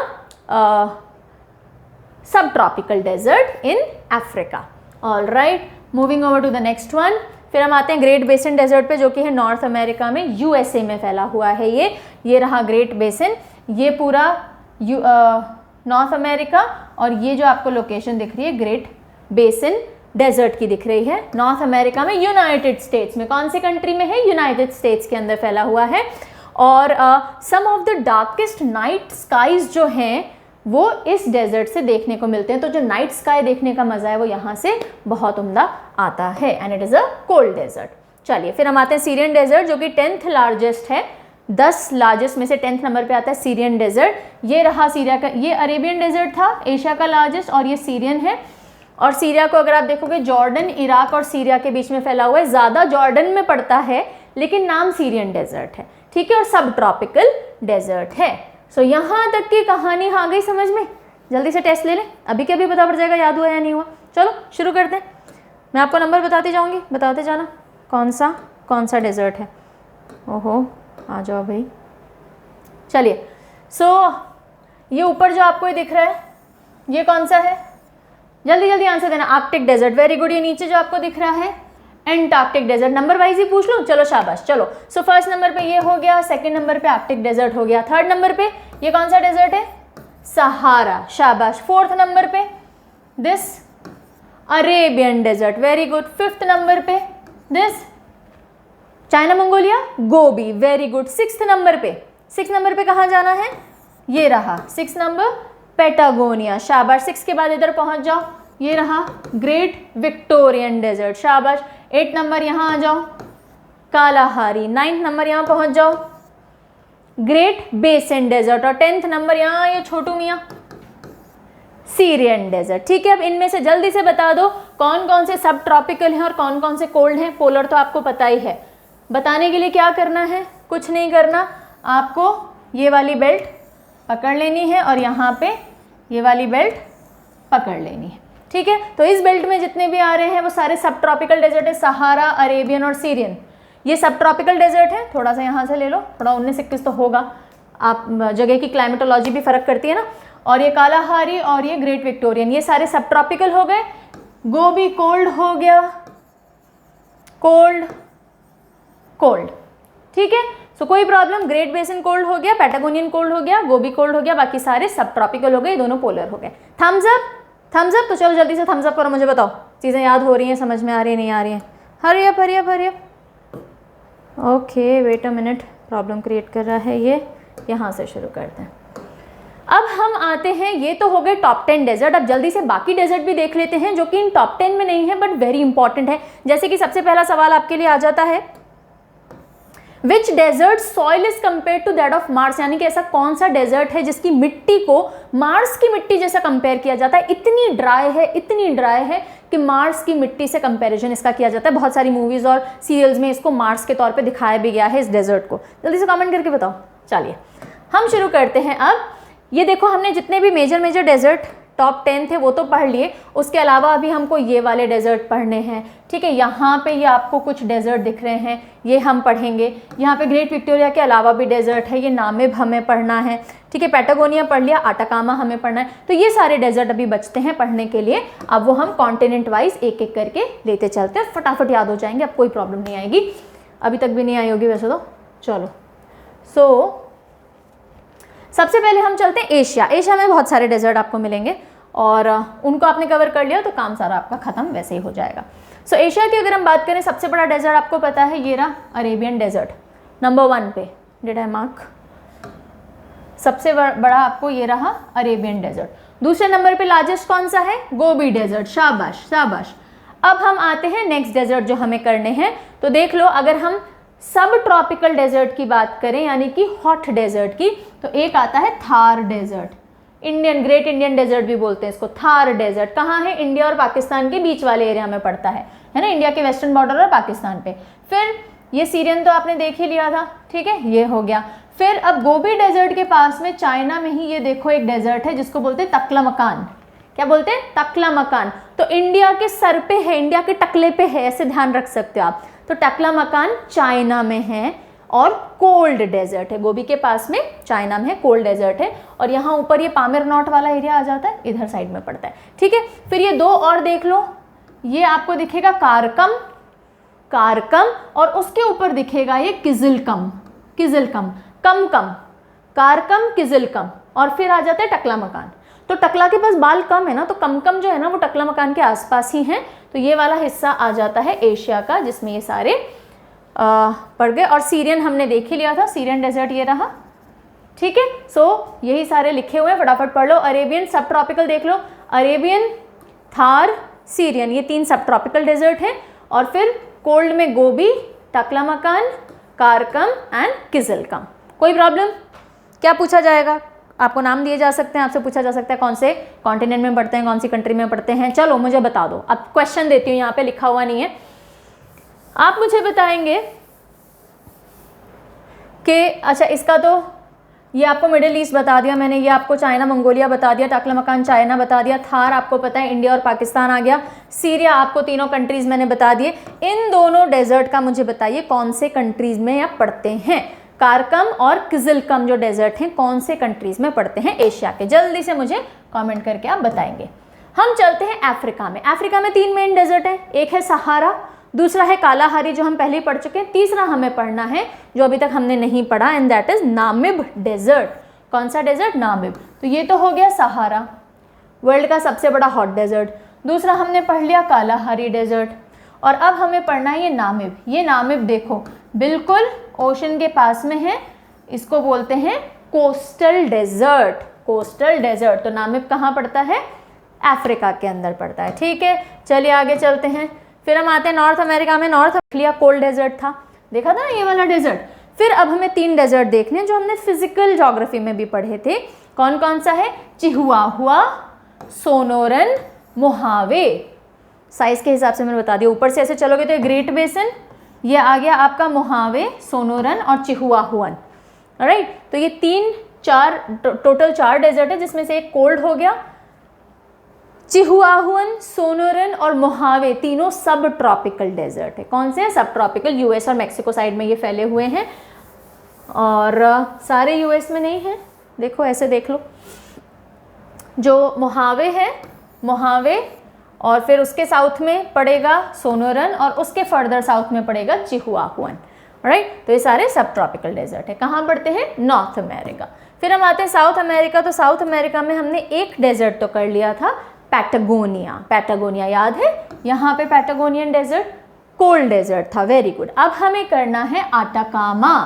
subtropical desert in Africa. All right, moving over to the next one. फिर हम आते हैं ग्रेट बेसिन डेजर्ट पे, जो कि है नॉर्थ अमेरिका में, यूएसए में फैला हुआ है। ये रहा ग्रेट बेसिन, ये पूरा नॉर्थ अमेरिका। और ये जो आपको लोकेशन दिख रही है ग्रेट बेसिन डेजर्ट की दिख रही है, नॉर्थ अमेरिका में, यूनाइटेड स्टेट्स में। कौन सी कंट्री में है? यूनाइटेड स्टेट्स के अंदर फैला हुआ है। और some of the darkest night skies जो हैं वो इस डेजर्ट से देखने को मिलते हैं। तो जो नाइट स्काई देखने का मजा है वो यहाँ से बहुत उम्दा आता है। And it is a cold desert. चलिए, फिर हम आते हैं सीरियन डेजर्ट, जो कि 10th लार्जेस्ट है। 10 लार्जेस्ट में से 10th नंबर पे आता है सीरियन डेजर्ट। ये रहा सीरिया का, ये अरेबियन डेजर्ट था एशिया का लार्जेस्ट, और ये सीरियन है। और सीरिया को अगर आप देखोगे, जॉर्डन, इराक और सीरिया के बीच में फैला हुआ है। ज़्यादा जॉर्डन में पड़ता है, लेकिन नाम सीरियन डेजर्ट है, ठीक है। और सब ट्रॉपिकल डेजर्ट है। सो यहाँ तक की कहानी आ गई समझ में? जल्दी से टेस्ट ले लें, अभी के अभी पता पड़ जाएगा याद हुआ या नहीं हुआ। चलो शुरू करते हैं, मैं आपको नंबर बताती जाऊँगी, बताते जाना कौन सा डेजर्ट है। ओहो, आ जाओ भाई। चलिए, सो ये ऊपर जो आपको ये दिख रहा है, ये कौन सा है? जल्दी जल्दी आंसर देना। Arctic desert, very good. ये नीचे जो आपको दिख रहा है एंटार्क्टिक डेजर्ट। नंबर वाइज ही पूछ लूँ? चलो शाबाश। चलो, सो फर्स्ट नंबर पे ये हो गया, सेकंड नंबर पे आर्कटिक डेजर्ट हो गया, थर्ड नंबर पे ये कौन सा डेजर्ट है? सहारा, शाबाश। फोर्थ नंबर पे this Arabian desert, very good. Fifth number पे this China Mongolia, Gobi, very good. Sixth number पे कहाँ जाना है? ये रहा 6 नंबर, पैटागोनिया, शाबाश। 6 के बाद इधर पहुंच जाओ, ये रहा ग्रेट विक्टोरियन डेजर्ट, शाबाश। 8 नंबर यहाँ आ जाओ, कालाहारी। 9th नंबर यहाँ पहुँच जाओ, ग्रेट बेसिन डेजर्ट। और 10th नंबर यहाँ ये छोटू मियाँ, सीरियन डेजर्ट। ठीक है, अब इनमें से जल्दी से बता दो कौन कौन से सब ट्रॉपिकल हैं और कौन कौन से कोल्ड हैं। पोलर तो आपको पता ही है। बताने के लिए क्या करना है, कुछ नहीं करना, आपको ये वाली बेल्ट पकड़ लेनी है और यहाँ पे ये वाली बेल्ट पकड़ लेनी है। ठीक है, तो इस बेल्ट में जितने भी आ रहे हैं वो सारे सब ट्रॉपिकल डेजर्ट है, सहारा, अरेबियन और सीरियन। ये सब ट्रॉपिकल डेजर्ट है। थोड़ा सा यहाँ से ले लो, थोड़ा 19-21 तो होगा, आप जगह की क्लाइमेटोलॉजी भी फ़र्क करती है ना। और ये कालाहारी और ये ग्रेट विक्टोरियन, ये सारे सब ट्रॉपिकल हो गए। गोबी कोल्ड हो गया, कोल्ड कोल्ड। ठीक है, सो कोई प्रॉब्लम, ग्रेट बेसिन कोल्ड हो गया, पैटागोनियन कोल्ड हो गया, गोबी कोल्ड हो गया, बाकी सारे सब ट्रॉपिकल हो गए, दोनों पोलर हो गए। Thumbs up, thumbs up. तो चलो जल्दी से थम्स अप करो, मुझे बताओ चीज़ें याद हो रही हैं, समझ में आ रही है, नहीं आ रही हैं। Hurry up hurry up hurry up. Okay wait a minute, problem create कर रहा है ये। यहाँ से शुरू करते हैं। अब हम आते हैं, ये तो हो गए टॉप 10 डेजर्ट। अब जल्दी से बाकी डेजर्ट भी देख लेते हैं जो कि इन टॉप 10 में नहीं है बट वेरी इंपॉर्टेंट है। जैसे कि सबसे पहला सवाल आपके लिए आ जाता है, which desert soil is compare to that of Mars, यानी कि ऐसा कौन सा डेजर्ट है जिसकी मिट्टी को मार्स की मिट्टी जैसा कंपेयर किया जाता है। इतनी ड्राई है कि मार्स की मिट्टी से कंपैरिजन इसका किया जाता है। बहुत सारी मूवीज और सीरियल्स में इसको मार्स के तौर पे दिखाया भी गया है इस डेजर्ट को। जल्दी से कमेंट करके बताओ। चलिए हम शुरू करते हैं। अब ये देखो, हमने जितने भी मेजर डेजर्ट टॉप 10 थे वो तो पढ़ लिए, उसके अलावा अभी हमको ये वाले डेजर्ट पढ़ने हैं। ठीक है, यहाँ पे ये आपको कुछ डेजर्ट दिख रहे हैं, ये हम पढ़ेंगे। यहाँ पे ग्रेट विक्टोरिया के अलावा भी डेजर्ट है, ये नामिब हमें पढ़ना है। ठीक है, पैटागोनिया पढ़ लिया, आटाकामा हमें पढ़ना है। तो ये सारे डेजर्ट अभी बचते हैं पढ़ने के लिए। अब वो हम कॉन्टिनेंट वाइज एक एक करके लेते चलते हैं, फटाफट याद हो जाएंगे, अब कोई प्रॉब्लम नहीं आएगी। अभी तक भी नहीं आई होगी वैसे तो। चलो सबसे पहले हम चलते हैं एशिया। एशिया में बहुत सारे डेजर्ट आपको मिलेंगे और उनको आपने कवर कर लिया तो काम सारा आपका ख़त्म वैसे ही हो जाएगा। सो एशिया की अगर हम बात करें, सबसे बड़ा डेजर्ट आपको पता है ये रहा अरेबियन डेजर्ट, नंबर 1 पे। Did I mark? सबसे बड़ा आपको ये रहा अरेबियन डेजर्ट। दूसरे नंबर पे लार्जेस्ट कौन सा है? Gobi desert. शाबाश शाबाश। अब हम आते हैं नेक्स्ट डेजर्ट जो हमें करने हैं। तो देख लो, अगर हम सब ट्रॉपिकल डेजर्ट की बात करें यानी कि हॉट डेजर्ट की, तो एक आता है Thar desert. Indian, great Indian desert भी बोलते हैं इसको। थार डेजर्ट कहाँ है? इंडिया और पाकिस्तान के बीच वाले एरिया में पड़ता है ना, इंडिया के वेस्टर्न बॉर्डर और पाकिस्तान पे। फिर ये सीरियन तो आपने देख ही लिया था, ठीक है, ये हो गया। फिर अब गोबी डेजर्ट के पास में चाइना में ही ये देखो एक डेजर्ट है जिसको बोलते हैं तक्लामकान। क्या बोलते हैं? तक्लामकान। तो इंडिया के सर पे है, इंडिया के टकले पे है, ऐसे ध्यान रख सकते हो आप। तो तक्लामकान चाइना में है और कोल्ड डेजर्ट है, गोबी के पास में चाइना में है, कोल्ड डेजर्ट है। और यहाँ ऊपर ये पामिर नॉट वाला एरिया आ जाता है, इधर साइड में पड़ता है, ठीक है। फिर ये दो और देख लो, ये आपको दिखेगा कारकम, कारकम, और उसके ऊपर दिखेगा ये किजिलकम, किजिलकम, कम कम, कारकम किजिलकम, और फिर आ जाता है टकलामकान। तो टकला के पास बाल कम है ना, तो कम जो है ना वो टकलामकान के आसपास ही हैं। तो ये वाला हिस्सा आ जाता है एशिया का जिसमें ये सारे पड़ गए। और सीरियन हमने देख ही लिया था, सीरियन डेजर्ट ये रहा, ठीक है। सो यही सारे लिखे हुए हैं, फटाफट पढ़ लो। अरेबियन सब ट्रॉपिकल देख लो, अरेबियन, थार, सीरियन, ये 3 सब ट्रॉपिकल डेजर्ट हैं। और फिर कोल्ड में गोबी, टकलामकान, कारकम एंड किजिलकम। कोई प्रॉब्लम? क्या पूछा जाएगा? आपको नाम दिए जा सकते हैं, आपसे पूछा जा सकता है कौन से कॉन्टिनेंट में पढ़ते हैं, कौन सी कंट्री में पढ़ते हैं। चलो मुझे बता दो। अब क्वेश्चन देती हूँ, यहाँ पे लिखा हुआ नहीं है, आप मुझे बताएंगे कि अच्छा इसका तो ये आपको मिडिल ईस्ट बता दिया मैंने, ये आपको चाइना मंगोलिया बता दिया, तक्लामकान चाइना बता दिया, थार आपको पता है इंडिया और पाकिस्तान आ गया, सीरिया आपको तीनों कंट्रीज मैंने बता दिए। इन दोनों डेजर्ट का मुझे बताइए कौन से कंट्रीज में आप पढ़ते हैं। कारकम और किजिलकम जो डेजर्ट हैं कौन से कंट्रीज में पड़ते हैं एशिया के? जल्दी से मुझे कमेंट करके आप बताएंगे। हम चलते हैं अफ्रीका में। अफ्रीका में 3 मेन डेजर्ट हैं, एक है सहारा, दूसरा है कालाहारी जो हम पहले ही पढ़ चुके हैं, तीसरा हमें पढ़ना है जो अभी तक हमने नहीं पढ़ा, and that is Namib desert. कौन सा डेजर्ट? नामिब। तो ये तो हो गया सहारा, वर्ल्ड का सबसे बड़ा हॉट डेजर्ट। दूसरा हमने पढ़ लिया कालाहारी डेजर्ट, और अब हमें पढ़ना है ये नामिब। ये नामिब देखो बिल्कुल ओशन के पास में है, इसको बोलते हैं कोस्टल डेजर्ट, कोस्टल डेजर्ट। तो नामिब कहाँ पड़ता है? अफ्रीका के अंदर पड़ता है, ठीक है। चलिए आगे चलते हैं। फिर हम आते हैं नॉर्थ अमेरिका में। नॉर्थ अमेरिका कोल्ड डेजर्ट था, देखा था ना ये वाला डेजर्ट। फिर अब हमें 3 डेजर्ट देखने जो हमने फिजिकल ज्योग्राफी में भी पढ़े थे। कौन कौन सा है? Chihuahua, Sonoran, Mojave. साइज के हिसाब से मैंने बता दिया, ऊपर से ऐसे चलोगे तो ये ग्रेट बेसन, ये आ गया आपका मोहावे, सोनोरन और चिहुआहुआन। राइट, तो ये टोटल 4 डेजर्ट है, जिसमें से एक कोल्ड हो गया। चिहुआहुआन, सोनोरन और मोहावे तीनों सब ट्रॉपिकल डेजर्ट है। कौन से हैं? सब ट्रॉपिकल। यूएस और मैक्सिको साइड में ये फैले हुए हैं, और सारे यूएस में नहीं है। देखो ऐसे देख लो, जो मोहावे है, मोहावे, और फिर उसके साउथ में पड़ेगा सोनोरन, और उसके फर्दर साउथ में पड़ेगा चिहुआहुआन। राइट, तो ये सारे सब ट्रॉपिकल डेजर्ट है। कहाँ पड़ते हैं? North America. फिर हम आते हैं साउथ अमेरिका। तो साउथ अमेरिका में हमने एक डेजर्ट तो कर लिया था, पैटागोनिया। पैटागोनिया याद है? यहाँ पे पैटागोनियन डेजर्ट कोल्ड डेजर्ट था। Very good. अब हमें करना है आटाकामा।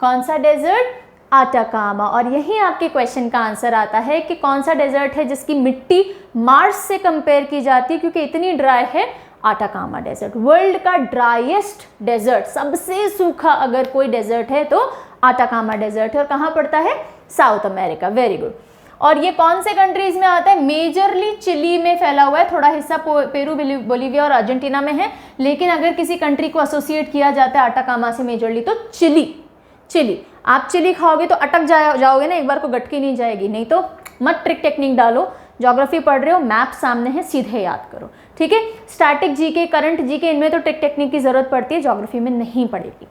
कौन सा डेजर्ट? आटाकामा। और यही आपके क्वेश्चन का आंसर आता है कि कौन सा डेजर्ट है जिसकी मिट्टी मार्स से कंपेयर की जाती है क्योंकि इतनी ड्राई है। आटाकामा डेजर्ट वर्ल्ड का ड्राइएस्ट डेजर्ट, सबसे सूखा अगर कोई डेजर्ट है तो आटाकामा डेजर्ट है। और कहाँ पड़ता है? South America. Very good. और ये कौन से कंट्रीज में आता है? मेजरली चिली में फैला हुआ है, थोड़ा हिस्सा पेरू, बोलीविया और अर्जेंटीना में है। लेकिन अगर किसी कंट्री को एसोसिएट किया जाता है आटाकामा से मेजरली तो चिली। आप चिली खाओगे तो अटक जाओगे ना, एक बार को गटकी नहीं जाएगी। नहीं तो मत ट्रिक टेक्निक डालो, ज्योग्राफी पढ़ रहे हो, मैप सामने है, सीधे याद करो। ठीक है, स्टैटिक जीके, करंट जीके, इनमें तो ट्रिक टेक्निक की जरूरत पड़ती है, ज्योग्राफी में नहीं पड़ेगी।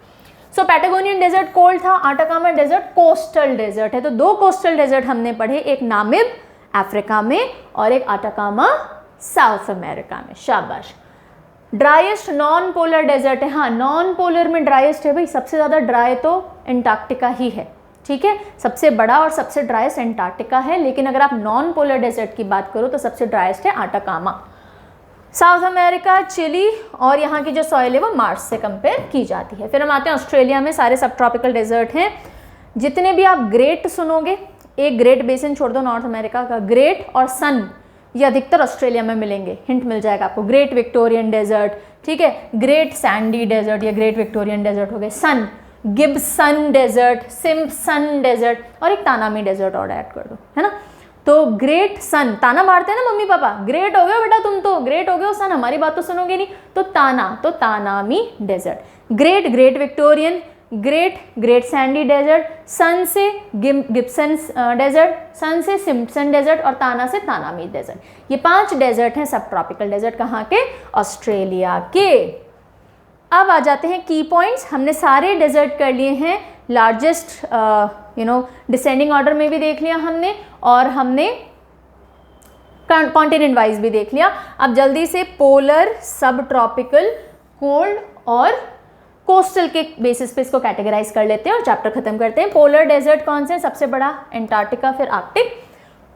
सो पैटागोनियन डेजर्ट कोल्ड था, आटाकामा डेजर्ट कोस्टल डेजर्ट है। तो 2 कोस्टल डेजर्ट हमने पढ़े, एक नामिब अफ्रीका में और एक आटाकामा साउथ अमेरिका में। शाबाश। ड्राइएस्ट नॉन पोलर डेजर्ट है। हाँ, नॉन पोलर में ड्राइएस्ट है भाई, सबसे ज़्यादा ड्राई तो एंटार्क्टिका ही है। ठीक है, सबसे बड़ा और सबसे ड्राइएस्ट एंटार्क्टिका है, लेकिन अगर आप नॉन पोलर डेजर्ट की बात करो तो सबसे ड्राइएस्ट है आटाकामा। साउथ अमेरिका, चिली, और यहाँ की जो सॉइल है वो मार्स से कंपेयर की जाती है। फिर हम आते हैं ऑस्ट्रेलिया में। सारे सब ट्रॉपिकल डेजर्ट हैं। जितने भी आप ग्रेट सुनोगे, एक ग्रेट बेसिन छोड़ दो नॉर्थ अमेरिका का, ग्रेट और सन ये अधिकतर ऑस्ट्रेलिया में मिलेंगे। हिंट मिल जाएगा आपको। ग्रेट विक्टोरियन डेजर्ट, ठीक है, ग्रेट सैंडी डेजर्ट, ये ग्रेट विक्टोरियन डेजर्ट हो गए। सन, गिब्सन डेजर्ट, सिम्पसन डेजर्ट, और एक तानामी डेजर्ट और ऐड कर दो, है ना। तो ग्रेट सन, ताना मारते हैं ना मम्मी पापा, ग्रेट हो गए बेटा तुम तो, ग्रेट हो गए हो सन, हमारी बात तो सुनोगे नहीं, तो Tanami desert. Great Victorian, great Sandy desert, सन से गिब्सन डेजर्ट, सन से सिम्पसन डेजर्ट और ताना से तानामी डेजर्ट। ये 5 डेजर्ट हैं सब ट्रॉपिकल डेजर्ट। कहाँ के? ऑस्ट्रेलिया के। अब आ जाते हैं की पॉइंट्स। हमने सारे डेजर्ट कर लिए हैं, लार्जेस्ट डिसेंडिंग ऑर्डर में भी देख लिया हमने, और हमने कॉन्टिनेंट वाइज भी देख लिया। अब जल्दी से पोलर, सब ट्रॉपिकल, कोल्ड और कोस्टल के बेसिस पे इसको कैटेगराइज कर लेते हैं और चैप्टर खत्म करते हैं। पोलर डेजर्ट कौन से? सबसे बड़ा एंटार्क्टिका, फिर आर्कटिक।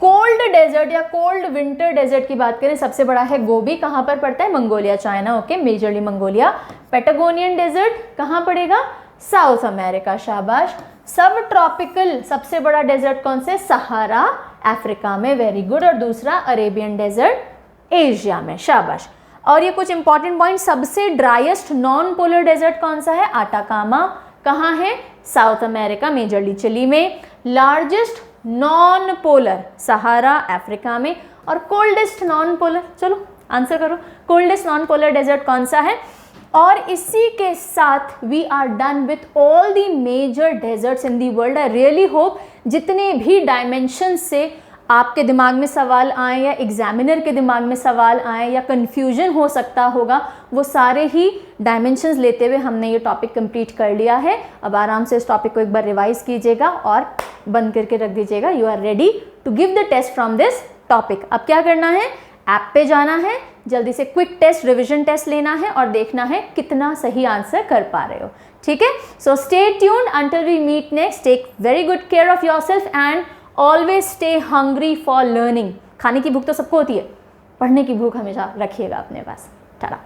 कोल्ड डेजर्ट या कोल्ड विंटर डेजर्ट की बात करें, सबसे बड़ा है गोबी। कहाँ पर पड़ता है? Mongolia, China. Okay, majorly Mongolia. Patagonian desert कहाँ पड़ेगा? South America. शाबाश। सब ट्रॉपिकल सबसे बड़ा डेजर्ट कौन से? सहारा, अफ्रीका में। Very good. और दूसरा अरेबियन डेजर्ट, एशिया में। शाबाश। और ये कुछ इंपॉर्टेंट पॉइंट, सबसे ड्राइएस्ट नॉन पोलर डेजर्ट कौन सा है? आटाकामा। कहाँ है? साउथ अमेरिका, मेजरली चिली में। Largest non polar, Sahara, Africa में। और कोल्डेस्ट नॉन पोलर, चलो आंसर करो, कोल्डेस्ट नॉन पोलर डेजर्ट कौन सा है? और इसी के साथ we are done with all the major deserts in the world. I really hope जितने भी डायमेंशन से आपके दिमाग में सवाल आए या एग्जामिनर के दिमाग में सवाल आए या कन्फ्यूजन हो सकता होगा, वो सारे ही डायमेंशंस लेते हुए हमने ये टॉपिक कंप्लीट कर लिया है। अब आराम से इस टॉपिक को एक बार रिवाइज कीजिएगा और बंद करके रख दीजिएगा। You are ready to give the test from this topic. अब क्या करना है? ऐप पे जाना है, जल्दी से क्विक टेस्ट, रिविजन टेस्ट लेना है और देखना है कितना सही आंसर कर पा रहे हो। ठीक है, so stay tuned until we meet next. Take very good care of yourself and always stay hungry for learning. खाने की भूख तो सबको होती है, पढ़ने की भूख हमेशा रखिएगा अपने पास। टाटा।